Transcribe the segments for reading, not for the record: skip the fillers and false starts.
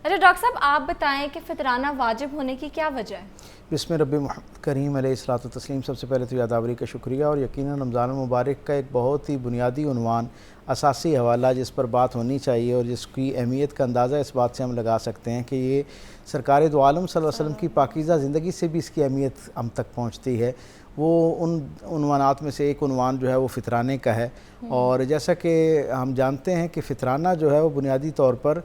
اچھا ڈاکٹر صاحب آپ بتائیں کہ فطرانہ واجب ہونے کی کیا وجہ ہے؟ بسم رب محمد کریم علیہ الصلوۃ والتسلیم۔ سب سے پہلے تو یادآوری کا شکریہ، اور یقیناً رمضان المبارک کا ایک بہت ہی بنیادی عنوان، اساسی حوالہ جس پر بات ہونی چاہیے اور جس کی اہمیت کا اندازہ اس بات سے ہم لگا سکتے ہیں کہ یہ سرکار دو عالم صلی اللہ علیہ وسلم کی پاکیزہ زندگی سے بھی اس کی اہمیت ہم تک پہنچتی ہے۔ وہ ان عنوانات میں سے ایک عنوان جو ہے وہ فطرانے کا ہے، اور جیسا کہ ہم جانتے ہیں کہ فطرانہ جو ہے وہ بنیادی طور پر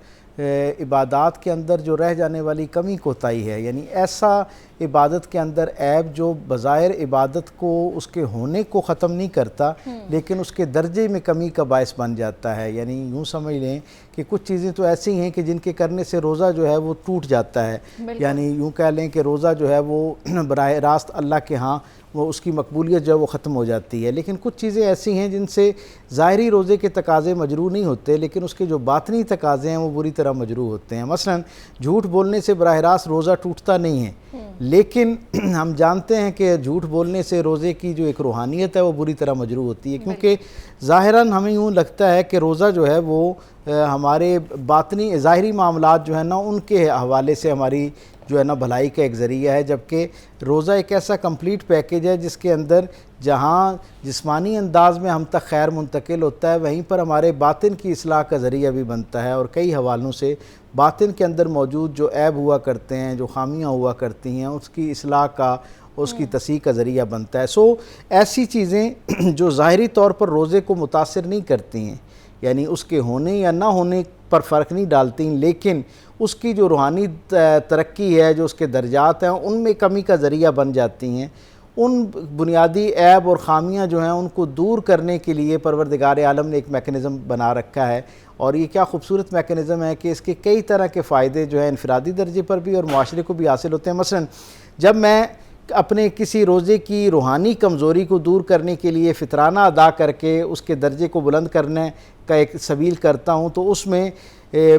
عبادات کے اندر جو رہ جانے والی کمی کوتاہی ہے، یعنی ایسا عبادت کے اندر عیب جو بظاہر عبادت کو اس کے ہونے کو ختم نہیں کرتا لیکن اس کے درجے میں کمی کا باعث بن جاتا ہے۔ یعنی یوں سمجھ لیں کہ کچھ چیزیں تو ایسی ہیں کہ جن کے کرنے سے روزہ جو ہے وہ ٹوٹ جاتا ہے، یعنی یوں کہہ لیں کہ روزہ جو ہے وہ براہ راست اللہ کے ہاں وہ اس کی مقبولیت جو ہے وہ ختم ہو جاتی ہے۔ لیکن کچھ چیزیں ایسی ہیں جن سے ظاہری روزے کے تقاضے مجروح نہیں ہوتے لیکن اس کے جو باطنی تقاضے ہیں وہ بری طرح مجروح ہوتے ہیں۔ مثلا جھوٹ بولنے سے براہ راست روزہ ٹوٹتا نہیں ہے، لیکن ہم جانتے ہیں کہ جھوٹ بولنے سے روزے کی جو ایک روحانیت ہے وہ بری طرح مجروح ہوتی ہے، کیونکہ ظاہراً ہمیں یوں لگتا ہے کہ روزہ جو ہے وہ ہمارے باطنی ظاہری معاملات جو ہے نا ان کے حوالے سے ہماری جو ہے نا بھلائی کا ایک ذریعہ ہے، جبکہ روزہ ایک ایسا کمپلیٹ پیکیج ہے جس کے اندر جہاں جسمانی انداز میں ہم تک خیر منتقل ہوتا ہے وہیں پر ہمارے باطن کی اصلاح کا ذریعہ بھی بنتا ہے، اور کئی حوالوں سے باطن کے اندر موجود جو عیب ہوا کرتے ہیں، جو خامیاں ہوا کرتی ہیں، اس کی اصلاح کا، اس کی تصحیح کا ذریعہ بنتا ہے۔ ایسی چیزیں جو ظاہری طور پر روزے کو متاثر نہیں کرتی ہیں، یعنی اس کے ہونے یا نہ ہونے پر فرق نہیں ڈالتی، لیکن اس کی جو روحانی ترقی ہے، جو اس کے درجات ہیں، ان میں کمی کا ذریعہ بن جاتی ہیں۔ ان بنیادی عیب اور خامیاں جو ہیں ان کو دور کرنے کے لیے پروردگار عالم نے ایک میکنزم بنا رکھا ہے، اور یہ کیا خوبصورت میکنزم ہے کہ اس کے کئی طرح کے فائدے جو ہیں انفرادی درجے پر بھی اور معاشرے کو بھی حاصل ہوتے ہیں۔ مثلا جب میں اپنے کسی روزے کی روحانی کمزوری کو دور کرنے کے لیے فطرانہ ادا کر کے اس کے درجے کو بلند کرنے کا ایک سبیل کرتا ہوں تو اس میں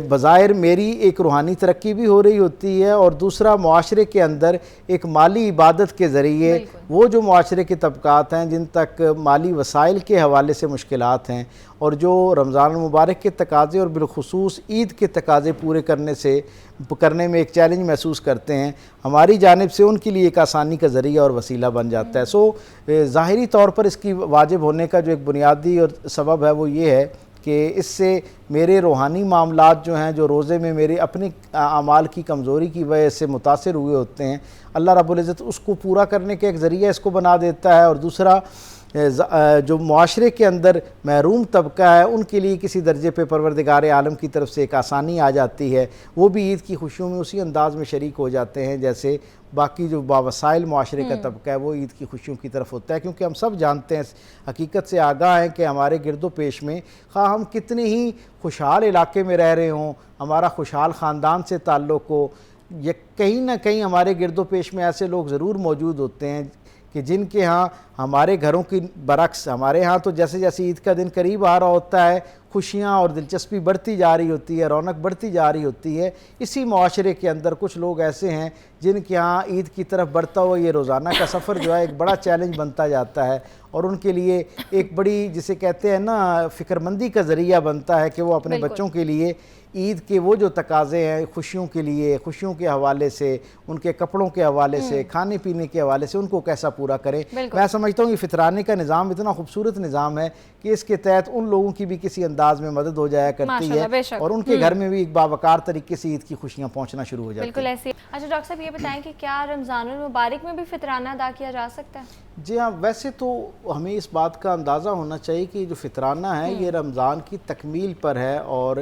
بظاہر میری ایک روحانی ترقی بھی ہو رہی ہوتی ہے، اور دوسرا معاشرے کے اندر ایک مالی عبادت کے ذریعے وہ جو معاشرے کے طبقات ہیں جن تک مالی وسائل کے حوالے سے مشکلات ہیں اور جو رمضان المبارک کے تقاضے اور بالخصوص عید کے تقاضے پورے کرنے میں ایک چیلنج محسوس کرتے ہیں، ہماری جانب سے ان کے لیے ایک آسانی کا ذریعہ اور وسیلہ بن جاتا ہے۔ ظاہری طور پر اس کی واجب ہونے کا جو ایک بنیادی اور سبب ہے وہ یہ ہے کہ اس سے میرے روحانی معاملات جو ہیں جو روزے میں میرے اپنے اعمال کی کمزوری کی وجہ سے متاثر ہوئے ہوتے ہیں، اللہ رب العزت اس کو پورا کرنے کے ایک ذریعہ اس کو بنا دیتا ہے، اور دوسرا جو معاشرے کے اندر محروم طبقہ ہے ان کے لیے کسی درجے پہ پروردگار عالم کی طرف سے ایک آسانی آ جاتی ہے، وہ بھی عید کی خوشیوں میں اسی انداز میں شریک ہو جاتے ہیں جیسے باقی جو باوسائل معاشرے کا طبقہ ہے وہ عید کی خوشیوں کی طرف ہوتا ہے، کیونکہ ہم سب جانتے ہیں، حقیقت سے آگاہ ہیں کہ ہمارے گرد و پیش میں خواہ ہم کتنے ہی خوشحال علاقے میں رہ رہے ہوں، ہمارا خوشحال خاندان سے تعلق ہو، یا کہیں نہ کہیں ہمارے گرد و پیش میں ایسے لوگ ضرور موجود ہوتے ہیں کہ جن کے ہاں ہمارے گھروں کی برعکس ہمارے ہاں تو جیسے جیسے عید کا دن قریب آ رہا ہوتا ہے خوشیاں اور دلچسپی بڑھتی جا رہی ہوتی ہے، رونق بڑھتی جا رہی ہوتی ہے۔ اسی معاشرے کے اندر کچھ لوگ ایسے ہیں جن کے ہاں عید کی طرف بڑھتا ہوا یہ روزانہ کا سفر جو ہے ایک بڑا چیلنج بنتا جاتا ہے، اور ان کے لیے ایک بڑی جسے کہتے ہیں نا فکر مندی کا ذریعہ بنتا ہے کہ وہ اپنے بچوں کے لیے عید کے وہ جو تقاضے ہیں خوشیوں کے لیے، خوشیوں کے حوالے سے، ان کے کپڑوں کے حوالے سے، کھانے پینے کے حوالے سے ان کو کیسا پورا کریں۔ میں سمجھتا ہوں کہ فطرانے کا نظام اتنا خوبصورت نظام ہے کہ اس کے تحت ان لوگوں کی بھی کسی انداز میں مدد ہو جایا کرتی ہے اور ان کے گھر میں بھی ایک باوقار طریقے سے عید کی خوشیاں پہنچنا شروع ہو جاتی ہیں۔ بالکل ایسے۔ اچھا ڈاکٹر صاحب یہ بتائیں کہ کیا رمضان المبارک میں بھی فطرانہ ادا کیا جا سکتا ہے؟ جی ہاں، ویسے تو ہمیں اس بات کا اندازہ ہونا چاہیے کہ جو فطرانہ ہے یہ رمضان کی تکمیل پر ہے، اور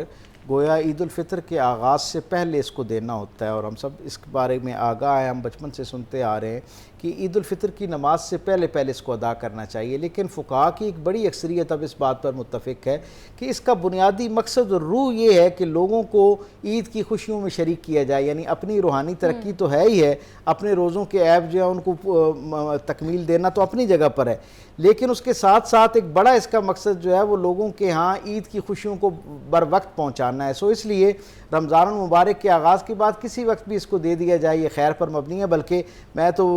گویا عید الفطر کے آغاز سے پہلے اس کو دینا ہوتا ہے، اور ہم سب اس بارے میں آگاہ ہیں، ہم بچپن سے سنتے آ رہے ہیں کہ عید الفطر کی نماز سے پہلے اس کو ادا کرنا چاہیے، لیکن فقہاء کی ایک بڑی اکثریت اب اس بات پر متفق ہے کہ اس کا بنیادی مقصد اور روح یہ ہے کہ لوگوں کو عید کی خوشیوں میں شریک کیا جائے، یعنی اپنی روحانی ترقی تو ہے ہی ہے، اپنے روزوں کے عیب جو ہے ان کو تکمیل دینا تو اپنی جگہ پر ہے، لیکن اس کے ساتھ ساتھ ایک بڑا اس کا مقصد جو ہے وہ لوگوں کے ہاں عید کی خوشیوں کو بر وقت پہنچانا ہے۔ اس لیے رمضان المبارک کے آغاز کے بعد کسی وقت بھی اس کو دے دیا جائے یہ خیر پر مبنی ہے، بلکہ میں تو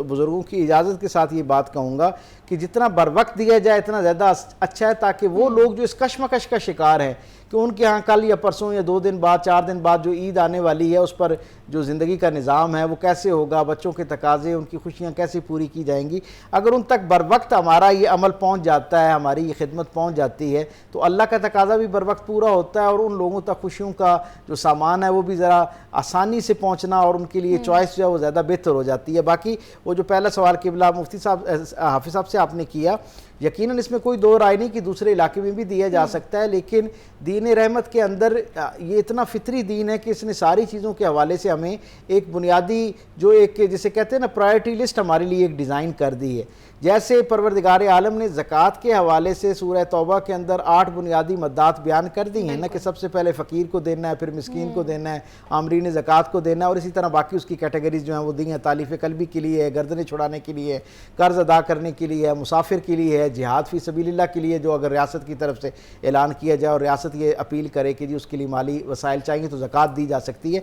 بزرگوں کی اجازت کے ساتھ یہ بات کہوں گا کہ جتنا بر وقت دیا جائے اتنا زیادہ اچھا ہے، تاکہ وہ لوگ جو اس کشمکش کا شکار ہیں کہ ان کے ہاں کل یا پرسوں یا 2 دن بعد 4 دن بعد جو عید آنے والی ہے اس پر جو زندگی کا نظام ہے وہ کیسے ہوگا، بچوں کے تقاضے، ان کی خوشیاں کیسے پوری کی جائیں گی. اگر ان تک بر وقت ہمارا یہ عمل پہنچ جاتا ہے، ہماری یہ خدمت پہنچ جاتی ہے، تو اللہ کا تقاضا بھی بر وقت پورا ہوتا ہے اور ان لوگوں تک خوشیوں کا جو سامان ہے وہ بھی ذرا آسانی سے پہنچنا اور ان کے لیے چوائس جو ہے وہ زیادہ بہتر ہو جاتی ہے. باقی وہ جو پہلا سوال قبلہ مفتی صاحب حافظ صاحب سے آپ نے کیا، یقیناً اس میں کوئی دو رائے نہیں کہ دوسرے علاقے میں بھی دیا جا سکتا ہے، لیکن دین رحمت کے اندر یہ اتنا فطری دین ہے کہ اس نے ساری چیزوں کے حوالے سے ہمیں ایک بنیادی جو ایک جسے کہتے ہیں نا پرائرٹی لسٹ ہمارے لیے ایک ڈیزائن کر دی ہے. جیسے پروردگار عالم نے زکوٰۃ کے حوالے سے سورہ توبہ کے اندر 8 بنیادی مدات بیان کر دی ہیں نا، کہ سب سے پہلے فقیر کو دینا ہے، پھر مسکین کو دینا ہے، آمرین زکوٰۃ کو دینا ہے، اور اسی طرح باقی اس کی کیٹیگریز جو ہیں وہ دی ہیں. تالیف قلبی کے لیے ہے، گردنیں چھڑانے کے لیے ہے، قرض ادا کرنے کے لیے ہے، مسافر کے لیے ہے، جہاد فی سبیل اللہ کے لیے جو اگر ریاست کی طرف سے اعلان کیا جائے اور ریاست یہ اپیل کرے کہ جی اس کے لیے مالی وسائل چاہیے تو زکوٰۃ دی جا سکتی ہے.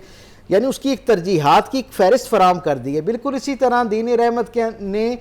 یعنی اس کی ایک ترجیحات کی ایک فہرست فراہم کر دی ہے. بالکل اسی طرح دین رحمت نے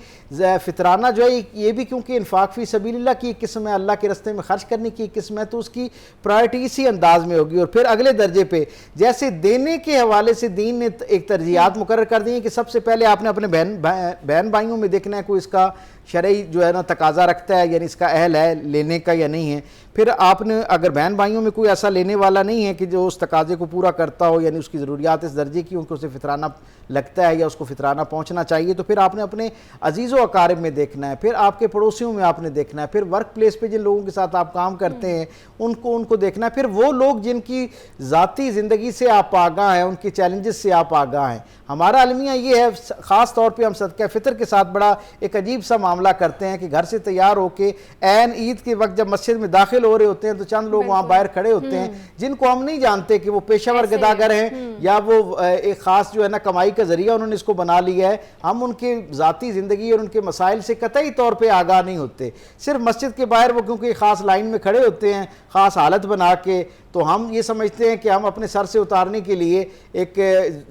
فطرانہ جو ہے یہ بھی کیونکہ انفاق فی سبیل اللہ کی ایک قسم ہے، اللہ کے راستے میں خرچ کرنے کی ایک قسم ہے، تو اس کی پرائرٹی اسی انداز میں ہوگی. اور پھر اگلے درجے پہ جیسے دینے کے حوالے سے دین نے ایک ترجیحات مقرر کر دی ہیں کہ سب سے پہلے آپ نے اپنے بہن بھائیوں میں دیکھنا ہے کوئی اس کا شرعی جو ہے نا تقاضا رکھتا ہے، یعنی اس کا اہل ہے لینے کا یا نہیں ہے. پھر آپ نے اگر بہن بھائیوں میں کوئی ایسا لینے والا نہیں ہے کہ جو اس تقاضے کو پورا کرتا ہو، یعنی اس کی ضروریات اس درجے کی ان کو اسے فطرانہ لگتا ہے یا اس کو فطرانہ پہنچنا چاہیے، تو پھر آپ نے اپنے عزیز و اقارب میں دیکھنا ہے، پھر آپ کے پڑوسیوں میں آپ نے دیکھنا ہے، پھر ورک پلیس پہ جن لوگوں کے ساتھ آپ کام کرتے ہیں ان کو دیکھنا ہے، پھر وہ لوگ جن کی ذاتی زندگی سے آپ آگاہ ہیں، ان کی چیلنجز سے آپ آگاہ ہیں. ہمارا المیہ یہ ہے، خاص طور پہ ہم صدقہ فطر کے ساتھ بڑا ایک عجیب سا معاملہ کرتے ہیں کہ گھر سے تیار ہو کے عین عید کے وقت جب مسجد میں داخل ہو رہے ہوتے ہیں تو چند لوگ وہاں باہر کھڑے ہوتے ہیں جن کو ہم نہیں جانتے کہ وہ پیشہ ور گداگر ہیں یا وہ ایک خاص جو ہے نا کمائی کا ذریعہ انہوں نے اس کو بنا لیا ہے. ہم ان کے ذاتی زندگی اور ان کے مسائل سے قطعی طور پہ آگاہ نہیں ہوتے. صرف مسجد کے باہر وہ کیونکہ خاص لائن میں کھڑے ہوتے ہیں خاص حالت بنا کے، تو ہم یہ سمجھتے ہیں کہ ہم اپنے سر سے اتارنے کے لیے ایک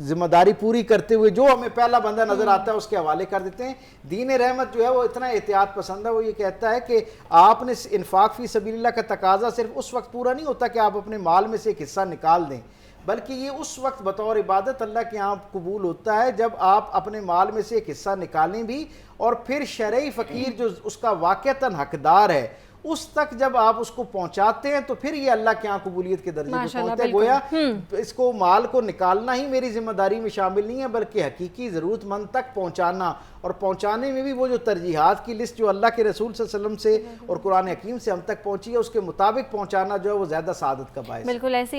ذمہ داری پوری کرتے ہوئے جو ہمیں پہلا بندہ نظر آتا ہے اس کے حوالے کر دیتے ہیں. دین رحمت جو ہے وہ اتنا احتیاط پسند ہے، وہ یہ کہتا ہے کہ آپ نے انفاق فی سبیل اللہ کا تقاضا صرف اس وقت پورا نہیں ہوتا کہ آپ اپنے مال میں سے ایک حصہ نکال دیں، بلکہ یہ اس وقت بطور عبادت اللہ کے یہاں قبول ہوتا ہے جب آپ اپنے مال میں سے ایک حصہ نکالیں بھی، اور پھر شرعی فقیر جو اس کا واقعتاً حقدار ہے اس تک جب آپ اس کو پہنچاتے ہیں تو پھر یہ اللہ کے یہاں قبولیت کے درجے پہ پہنچتا ہے. گویا اس کو مال کو نکالنا ہی میری ذمہ داری میں شامل نہیں ہے، بلکہ حقیقی ضرورت مند تک پہنچانا، اور پہنچانے میں بھی وہ جو ترجیحات کی لسٹ جو اللہ کے رسول صلی اللہ علیہ وسلم سے اور قرآن حکیم سے ہم تک پہنچی ہے اس کے مطابق پہنچانا جو ہے وہ زیادہ سعادت کا باعث ہے. بالکل ایسی